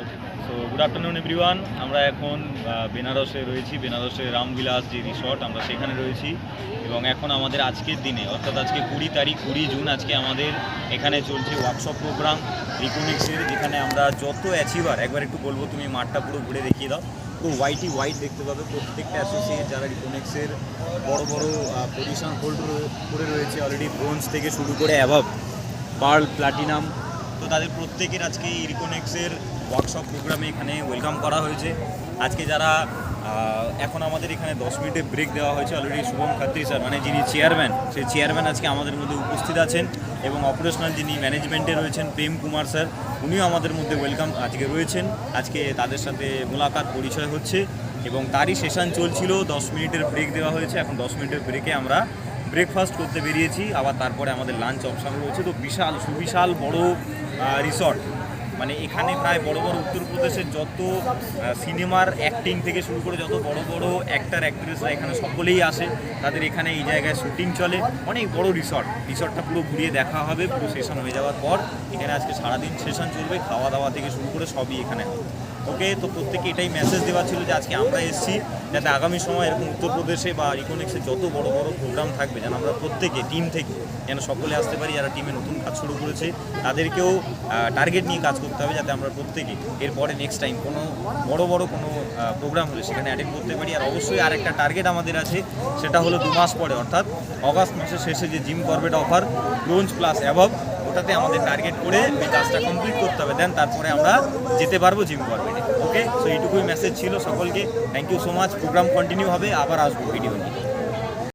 ওকে, so good afternoon everyone. আমরা এখন বেনারসে রয়েছি, বেনারসের রামবিলাস যে রিসর্ট আমরা সেখানে রয়েছি। এবং এখন আমাদের আজকের দিনে অর্থাৎ আজকে 20 জুন আজকে আমাদের এখানে চলছে ওয়ার্কশপ প্রোগ্রাম রিকোনিক্সের, যেখানে আমরা যত অ্যাচিভার, একবার একটু বলবো তুমি মাঠটা পুরো ঘুরে দেখিয়ে দাও, পুরো হোয়াইট দেখতে পাবে। প্রত্যেকটা অ্যাসোসিয়েট যারা রিকোনিক্সের বড় বড় পজিশন হোল্ড করে রয়েছে অলরেডি, ব্রোঞ্জ থেকে শুরু করে অ্যাভাব পার্ল, প্লাটিনাম, তো তাদের প্রত্যেকের আজকে এই রিকোনিক্সের ওয়ার্কশপ প্রোগ্রামে এখানে ওয়েলকাম করা হয়েছে। আজকে যারা এখন আমাদের এখানে 10 মিনিটের ব্রেক দেওয়া হয়েছে অলরেডি। শুভম খাত্রি স্যার, মানে যিনি চেয়ারম্যান, সেই চেয়ারম্যান আজকে আমাদের মধ্যে উপস্থিত আছেন, এবং অপারেশনাল যিনি ম্যানেজমেন্টে রয়েছেন প্রেম কুমার স্যার, উনিও আমাদের মধ্যে ওয়েলকাম আজকে রয়েছেন। আজকে তাদের সাথে মোলাকাত, পরিচয় হচ্ছে, এবং তারই সেশন চলছিল। 10 মিনিটের ব্রেক দেওয়া হয়েছে, এখন 10 মিনিটের ব্রেকে আমরা ব্রেকফাস্ট করতে বেরিয়েছি, আবার তারপরে আমাদের লাঞ্চ অপশান রয়েছে। তো সুবিশাল বড় রিসর্ট, মানে এখানে প্রায় বড় উত্তরপ্রদেশের যত সিনেমার অ্যাক্টিং থেকে শুরু করে যত বড় অ্যাক্টার অ্যাক্ট্রেসরা এখানে সকলেই আসে, তাদের এখানে এই জায়গায় শুটিং চলে। অনেক বড় রিসর্টটা পুরো ঘুরিয়ে দেখা হবে। পুরো সেশন হয়ে যাওয়ার পর এখানে আজকে সারাদিন সেশন চলবে, খাওয়া দাওয়া থেকে শুরু করে সবই এখানে হবে। ওকে, তো প্রত্যেকে এটাই মেসেজ দেওয়া ছিল যে আজকে আমরা এসেছি যাতে আগামী সময় এরকম উত্তরপ্রদেশে বা রিকোনিক্সে যত বড় প্রোগ্রাম থাকবে, যেন আমরা প্রত্যেকে টিম থেকে যেন সকলে আসতে পারি। যারা টিমে নতুন কাজ শুরু করেছে তাদেরকেও টার্গেট নিয়ে কাজ করতে হবে, যাতে আমরা প্রত্যেকে এরপরে নেক্সট টাইম কোনো বড় কোনো প্রোগ্রাম হলে সেখানে অ্যাটেন্ড করতে পারি। আর অবশ্যই আরেকটা টার্গেট আমাদের আছে, সেটা হলো 2 মাস পরে, অর্থাৎ অগাস্ট মাসের শেষে যে Jim Corbett offer bronze plus অ্যাভাব, ওটাতে আমাদের টার্গেট করে এই কাজটা কমপ্লিট করতে হবে, দেন তারপরে আমরা যেতে পারবো জিম করবেটে। ওকে, সো এইটুকুই মেসেজ ছিল সকলকে। Thank you so much. Programme continue হবে, আবার আসবো ভিডিও নিয়ে।